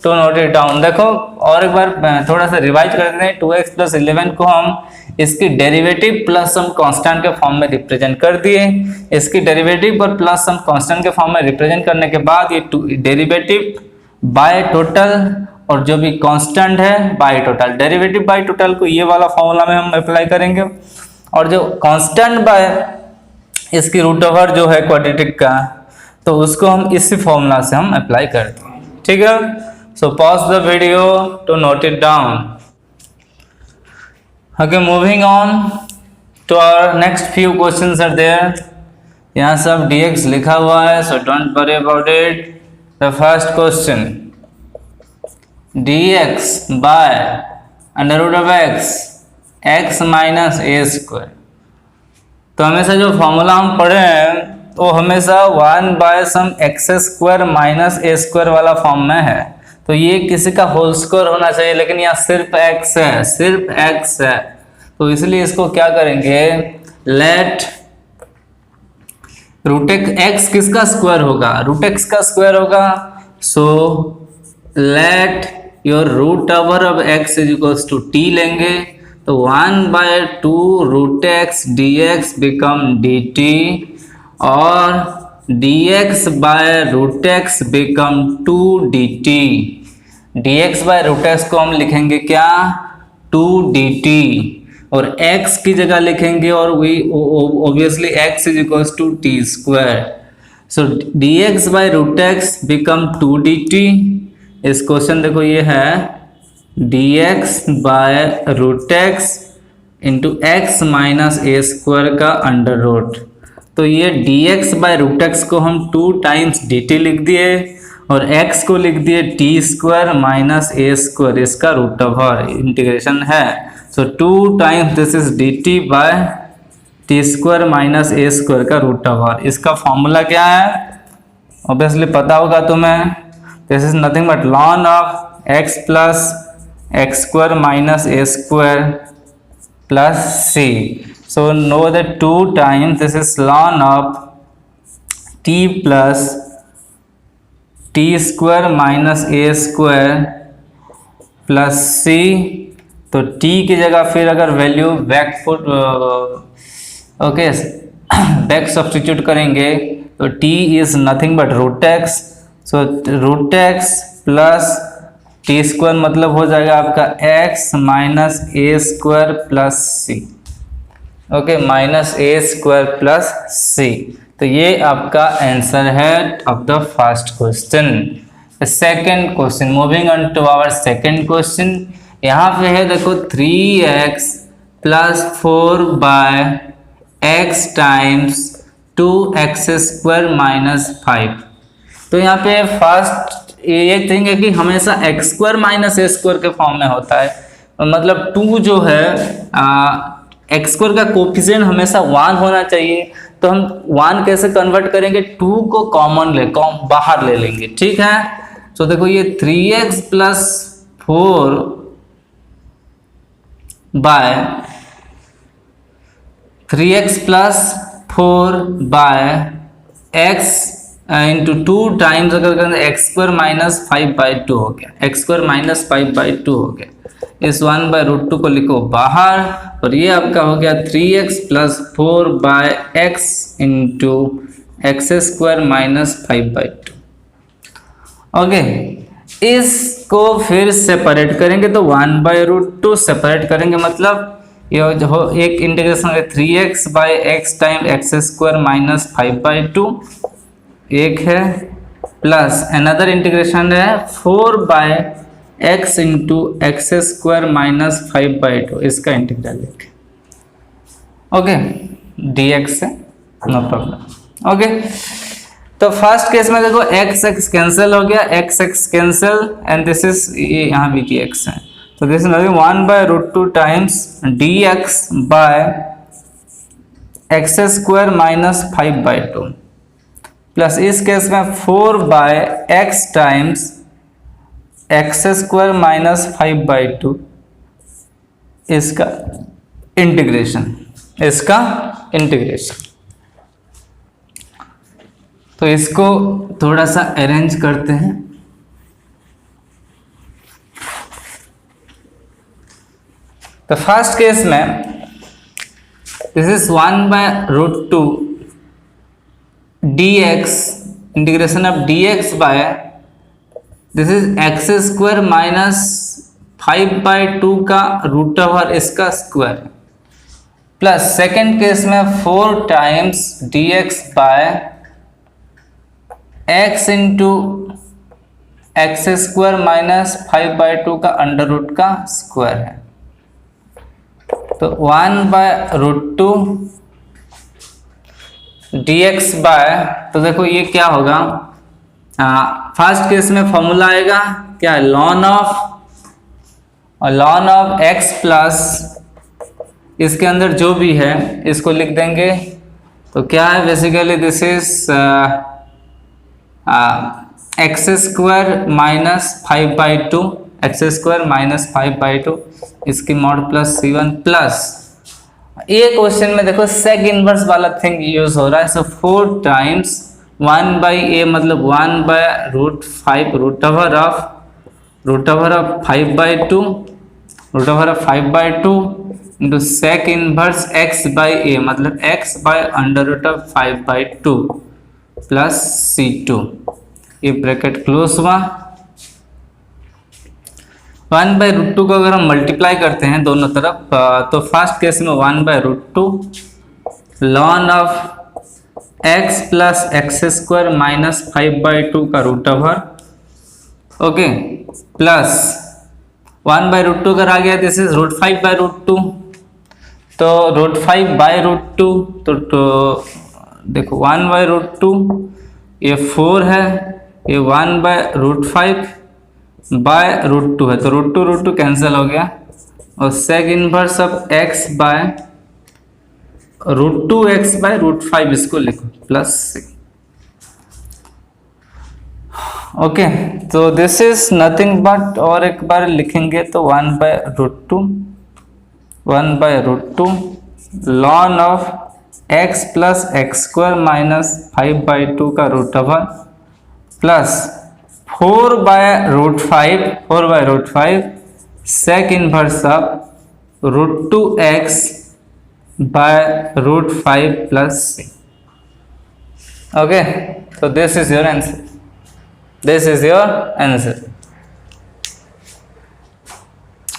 to note it down. देखो और एक बार थोड़ा सा रिवाइज कर देते हैं। 2x प्लस 11 को हम इसकी डेरिवेटिव प्लस सम कांस्टेंट के फॉर्म में रिप्रेजेंट कर दिए। इसकी डेरिवेटिव और प्लस सम कांस्टेंट के फॉर्म में रिप्रेजेंट करने के बाद ये डेरिवेटिव बाय टोटल और जो भी कांस्टेंट है by total, derivative by total को ये वाला फॉर्मूला में हम अप्लाई करेंगे और जो कांस्टेंट बाय इसकी रूट ओवर जो है क्वाड्रेटिक का, तो उसको हम इसी फॉर्मूला से हम अप्लाई करते हैं। ठीक है, so pause the video to note it down. Okay, moving on to our next few questions are there. यहाँ सब dx लिखा हुआ है, so don't worry about it. The first question, dx by under root of x x minus a square. तो हमेशा जो formula हम पढ़े हैं वो हमेशा 1/सम x square minus a square वाला फॉर्म में है। तो ये किसी का होल स्क्वायर होना चाहिए, लेकिन यहाँ सिर्फ एक्स है, सिर्फ एक्स है। तो इसलिए इसको क्या करेंगे, लेट रूट एक्स किसका स्क्वायर होगा, रूट एक्स का स्क्वायर होगा। So let your root over of x is equals to t लेंगे। तो 1/2 root x d x become d t और dx by root x become 2dt। dx by root x को हम लिखेंगे क्या, 2dt, और x की जगह लिखेंगे और we obviously x is equals to t square. So dx by root x become 2dt। इस क्वेश्चन देखो ये है dx by root x into x minus a square का अंडर रूट। तो ये dx बाय रूट एक्स को हम 2 times dt लिख दिए और x को लिख दिए t square minus a square, इसका रूट ओवर इंटीग्रेशन है। So 2 times this is dt by t square minus a square का रूट ओवर। इसका फॉर्मूला क्या है, ऑब्वियसली पता होगा तुम्हें। This is nothing but ln of x plus x square minus a square plus c. So know that 2 times this is ln of t plus t square minus a square plus c। तो t की जगह फिर अगर value back substitute करेंगे तो t is nothing but root x. So root x plus t square मतलब हो जाएगा आपका x minus a square plus सी। Okay, minus a square plus सी। तो ये आपका आंसर है of the first question. Second question, moving on to our second question. यहाँ पे है देखो 3x plus 4/x times 2x square minus 5। तो यहाँ पे फर्स्ट ये थिंग है कि हमेशा x square minus a square के फॉर्म में होता है, मतलब 2 जो है एक्स स्क्वायर का कोफिशिएंट हमेशा 1 होना चाहिए। तो हम 1 कैसे कन्वर्ट करेंगे, 2 को कॉमन बाहर ले लेंगे, ठीक है। तो देखो ये 3x plus 4 by 3x plus 4 by x into 2 times अगर करें एक्स स्क्वायर माइनस 5/2 हो गया, एक्स स्क्वायर माइनस 5/2 हो गया। इस 1/√2 को लिखो बाहर और ये आपका हो गया 3x plus 4/x into x square minus 5/2। Okay, इसको फिर सेपरेट करेंगे तो 1/√2 सेपरेट करेंगे, मतलब ये जो एक इंटीग्रेशन है 3x by x time x square minus 5/2 एक है, प्लस अनदर इंटीग्रेशन है 4/x into x square minus 5/2, इसका इंटीग्रल लिखे। ओके, dx से नो प्रॉब्लम। ओके, तो फर्स्ट केस में देखो x x कैंसिल हो गया, x x कैंसिल एंड दिस इज यहाँ भी की x है। तो this is 1/√2 times dx by x square minus 5/2 plus इस केस में 4/x times x square minus 5/2, इसका इंटीग्रेशन, इसका इंटीग्रेशन। तो इसको थोड़ा सा अरेंज करते हैं। तो फर्स्ट केस में this is 1/√2 dx, integration of dx by this is x square minus 5/2 का रूट ओवर इसका स्क्वायर, प्लस सेकेंड केस में 4 times dx by x into x square minus 5/2 का अंडर रूट का square है। तो 1/√2 dx bye, तो देखो ये क्या होगा, फर्स्ट केस में फॉर्मूला आएगा क्या, ln ऑफ x प्लस इसके अंदर जो भी है इसको लिख देंगे। तो क्या है basically this is x square minus 5/2, x square minus 5/2 इसकी मॉड प्लस C1 प्लस ये क्वेश्चन में देखो सेक इनवर्स वाला थिंग यूज हो रहा है। सो 4 टाइम्स 1/a मतलब 1/√5 root over of 5/2 into sec inverse x/a मतलब x/√5/2 प्लस C2 ये ब्रैकेट क्लोज हुआ। 1/√2 को अगर हम मल्टीप्लाई करते हैं दोनों तरफ तो फर्स्ट केस में 1/√2 ln of x plus x square minus 5/2 का रूट ओवर ओके प्लस 1/√2 अगर आ गया दिस इज √5/√2 तो √5/√2 तो देखो 1/√2 ये 4 है ये 1/√5/√2 है तो √2 कैंसिल हो गया और सेक इनवर्स ऑफ x/√2x/√5 इसको लिखो प्लस C। ओके तो दिस इज नथिंग बट और एक बार लिखेंगे तो 1/√2 ln of x plus x square minus 5/2 का root over plus 4/√5 sec inverse of √2x/√5 plus C। Okay तो this is your answer, this is your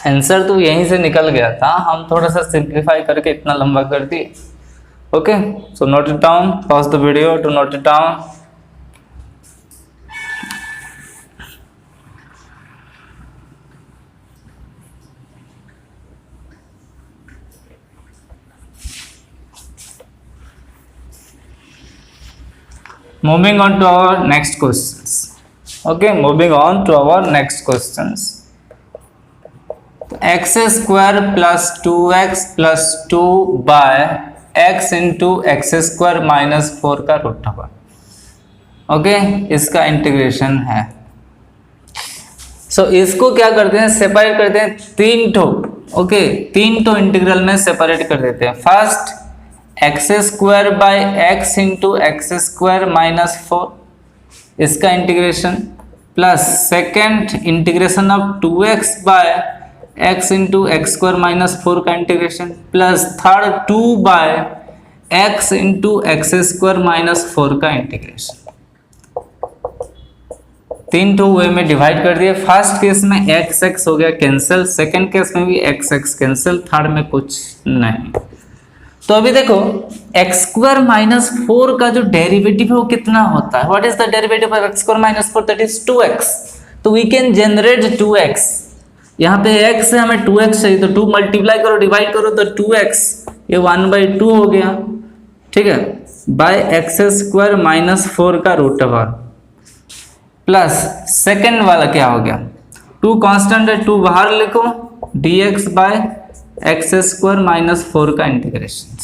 answer तो यहीं से निकल गया था, हम थोड़ा सा सिंप्लीफाई करके इतना लंबा कर दिए। Okay so note it down, pause the video to note it down. Moving on to our next questions. Okay, moving on to our next questions. X square plus 2x plus 2 by x into x square minus 4 का root over okay इसका integration है। सो इसको क्या करते हैं separate करते हैं 3 ठो ओके 3 ठो इंटीग्रल में सेपरेट कर देते हैं। First x square by x into x square minus 4 इसका integration plus second integration of 2x by x into x square minus 4 का integration plus third 2 by x into x square minus 4 का integration. 3 ठो वे में divide कर दिए। First case में x x हो गया कैंसिल, सेकेंड केस में भी एक्स एक्स कैंसिल, थर्ड में कुछ नहीं। तो अभी देखो एक्स स्क्वायर माइनस 4 का जो डेरिवेटिव है वो कितना होता है, what is the derivative of x square minus 4 that is 2x। तो वी कैन जनरेट 2x, यहाँ पे x है हमें 2x चाहिए तो 2 मल्टीप्लाई करो डिवाइड करो तो 2x ये 1/2 हो गया ठीक है बाय एक्स स्क्वायर माइनस 4 का रूट ओवर प्लस सेकेंड वाला क्या हो गया 2 कांस्टेंट है 2 बाहर लिखो dx by x square minus 4 का इंटीग्रेशन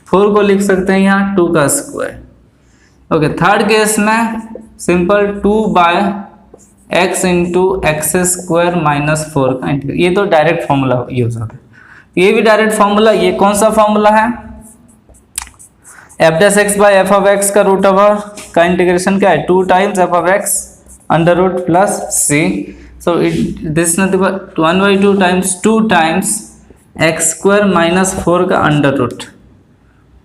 4 को लिख सकते हैं यहाँ 2 का स्क्वायर। ओके थर्ड केस में simple 2 by x into x square minus 4 का इंटीग्रेशन। ये तो डायरेक्ट फॉर्मूला यूज होता है, ये भी डायरेक्ट फॉर्मूला। ये कौन सा फॉर्मूला है f dash x by f of x का रूट ओवर का इंटीग्रेशन क्या है 2 times f of x under root plus c. So this nothing but 1/2 times 2 times x square minus 4 का अंडर रूट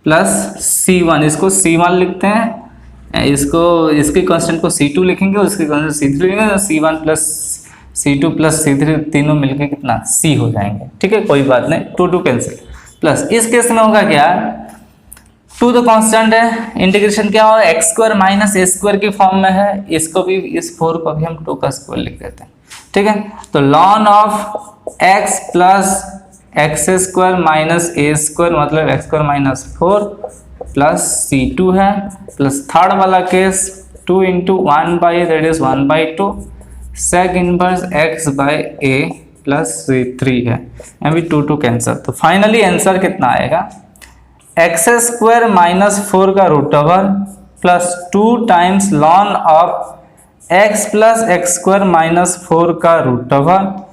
प्लस C1 इसको C1 लिखते हैं, इसको इसकी कांस्टेंट को C2 लिखेंगे और इसकी कांस्टेंट C3 लिखेंगे तो C1 plus C2 plus C3 तीनों मिलके कितना C हो जाएंगे ठीक है कोई बात नहीं 2 कैंसिल प्लस इस केस में होगा क्या 2 तो कांस्टेंट है इंटीग्रेशन क्या होगा x square minus a square की फॉर्म में है, इसको भी इस 4 को भी हम 2 का स्क्वायर लिख देते हैं ठीक है। तो ln of x plus x square minus a square मतलब x square minus 4 plus C2 है प्लस थर्ड वाला case 2 into 1 by that is 1/2 sec inverse x by a plus 3 है, यहाँ भी 2 कैंसर। तो फाइनली आंसर कितना आएगा, एक्स स्क्वायर माइनस 4 का root over plus 2 times ln of x plus x square minus 4 का root over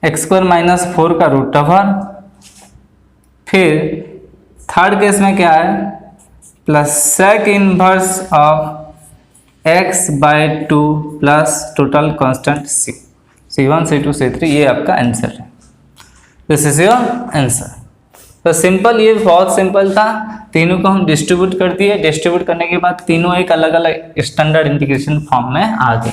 x square minus 4 का root over, फिर थर्ड केस में क्या है, plus sec inverse of x by 2 plus total constant C1 C2 C3, ये आपका answer है। This is your answer. तो सिंपल, ये बहुत सिंपल था। तीनों को हम डिस्ट्रीब्यूट कर दिए, डिस्ट्रीब्यूट करने के बाद तीनों एक अलग अलग स्टैंडर्ड इंटीग्रेशन फॉर्म में आ गए।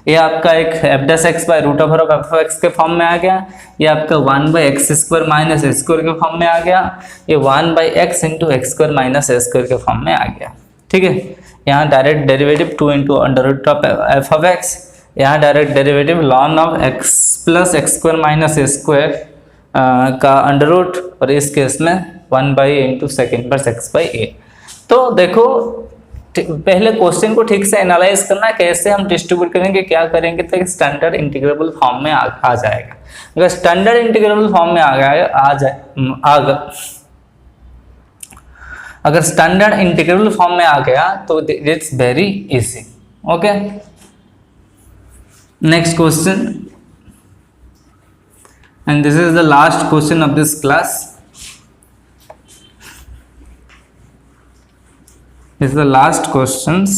ये आपका एक f dash x by root over of f of x के फॉर्म में आ गया, ये आपका 1 by x square minus x square के फॉर्म में आ गया, ये 1 by x into x square minus x square के फॉर्म में आ गया। ठीक है, यहाँ direct derivative 2 into under root of f of x, यहाँ direct derivative ln of x plus x square minus x square का अंडर रूट, और इस केस में 1 by into second inverse x by a. तो देखो, पहले क्वेश्चन को ठीक से एनालाइज करना, कैसे हम डिस्ट्रीब्यूट करेंगे, क्या करेंगे, तो एक स्टैंडर्ड इंटीग्रेबल फॉर्म में आ जाएगा। अगर स्टैंडर्ड इंटीग्रेबल फॉर्म में अगर स्टैंडर्ड इंटीग्रेबल फॉर्म में आ गया तो it's very easy. Okay, next question, and this is the last question of this class. This is the last questions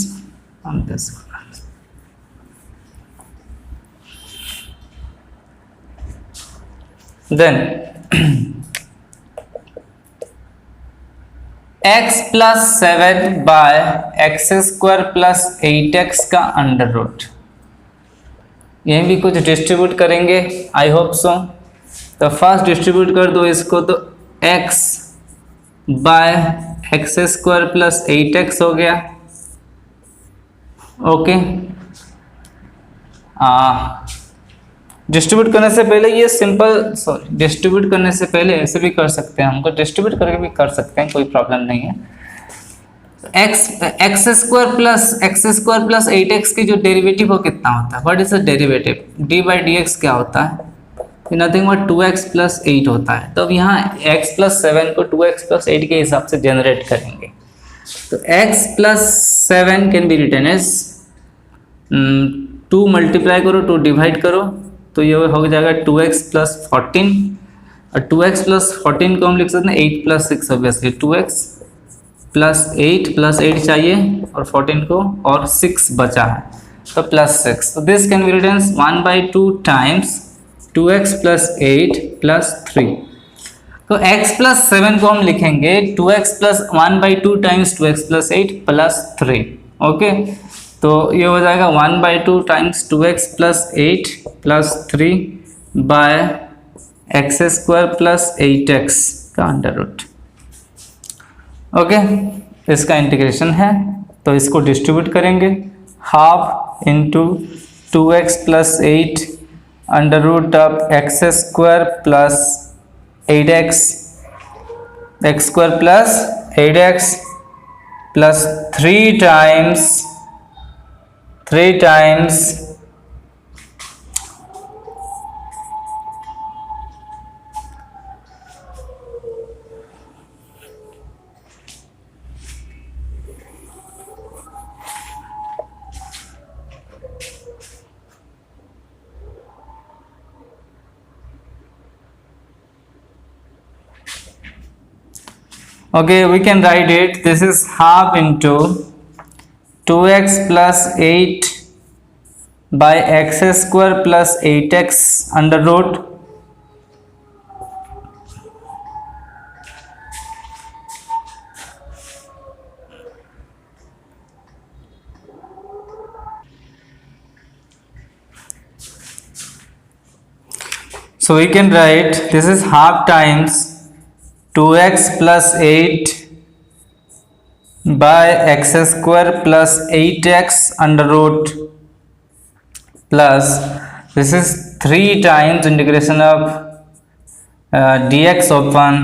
on this one. Then x plus 7 by x square plus 8x का under root, यही भी कुछ distribute करेंगे, I hope so. तो first distribute कर दो इसको, तो x by x square plus 8x हो गया। ओके, डिस्ट्रीब्यूट करने से पहले ये सिंपल, सॉरी, डिस्ट्रीब्यूट करने से पहले ऐसे भी कर सकते हैं, हमको डिस्ट्रीब्यूट करके भी कर सकते हैं, कोई प्रॉब्लम नहीं है। एक्स स्क्वायर प्लस 8x की जो डेरिवेटिव हो कितना होता है, what is the derivative, D by D x क्या होता है, नथिंग बट 2x प्लस 8 होता है। तो अब यहाँ x प्लस 7 को 2x प्लस 8 के हिसाब से जनरेट करेंगे। तो x plus 7 can be written as 2 multiply करो, 2 डिवाइड करो, तो ये हो जाएगा 2x प्लस 14, और 2x प्लस 14 को हम लिख सकते हैं 8 प्लस 6, ऑब्वियसली 2x प्लस 8 चाहिए, और 14 को और 6 बचा है, तो प्लस 6। तो this can be written 1 by 2 times 2x plus 8 plus 3। तो x प्लस 7 को हम लिखेंगे 2x plus 1 by 2 times 2x plus 8 plus 3। Okay, तो ये हो जाएगा 1 by 2 times 2x plus 8 plus 3 by x square plus 8x का अंडर रूट। ओके, इसका इंटीग्रेशन है, तो इसको डिस्ट्रीब्यूट करेंगे, half into 2x plus 8 under root of x square plus 8x, x square plus 8x plus 3 times okay, we can write it, this is half into 2x plus 8 by x square plus 8x under root so we can write this is half times 2x plus 8 by x square plus 8x under root plus this is 3 times integration of dx upon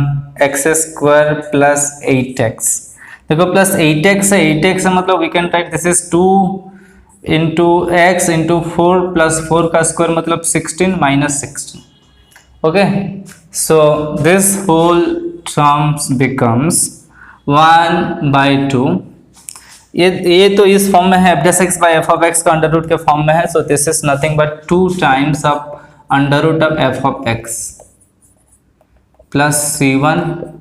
x square plus 8x। देखो plus 8x है, 8x है मतलब we can write this is 2 into x into 4 plus 4 का square मतलब 16 minus 16. Okay, so this whole terms becomes 1/2. ये तो इस form में है, f x by f of x का अंडर रूट के फॉर्म में है. So this is nothing but 2 times of under root of f of x plus c1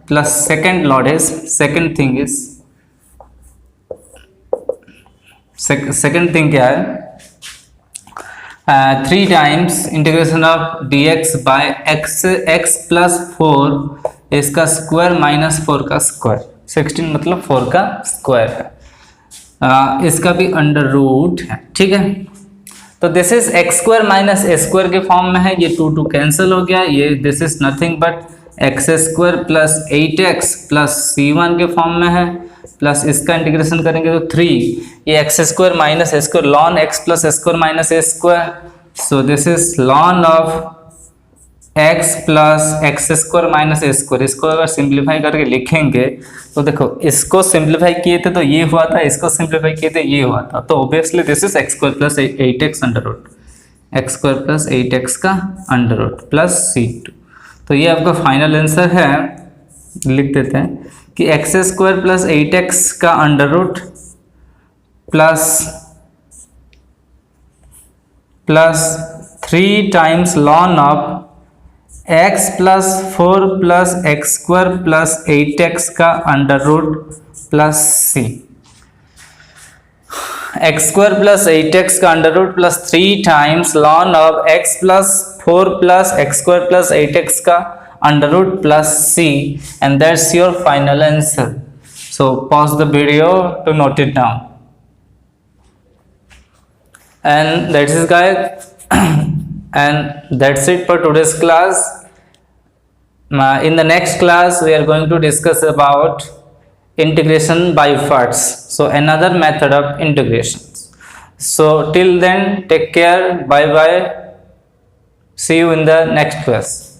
plus second lord is second thing is second thing क्या है, 3 times integration of d x by x plus 4 इसका square minus 4 का square. 16 मतलब 4 का square है. इसका भी under root है. ठीक है, तो this is x square minus a square के फॉर्म में है. ये 2 कैंसिल हो गया. ये this is nothing but x square plus 8x plus c1 के फॉर्म में है, प्लस इसका इंटीग्रेशन करेंगे तो 3, ये x square minus a square lawn x plus square minus a square. So this is lawn of x plus x square minus a square. इसको अगर simplify करके लिखेंगे तो देखो, इसको सिंप्लीफाई किए थे तो ये हुआ था, इसको सिंप्लीफाई किए थे ये हुआ था. तो obviously this is x square plus 8x under root, x square plus 8x का अंडर रूट प्लस c2. तो ये आपका फाइनल आंसर है. लिख देते हैं कि एक्स स्क्वायर प्लस 8x का under root plus 3 times ln of x plus 4 plus x square plus 8x का under root plus c. X square plus 8x का under root plus 3 times ln of x plus 4 plus x square plus 8x का under root plus c, and that's your final answer. So pause the video to note it down. And that's it guys. And that's it for today's class. In the next class we are going to discuss about integration by parts, so another method of integrations. So till then, take care, bye bye, see you in the next class.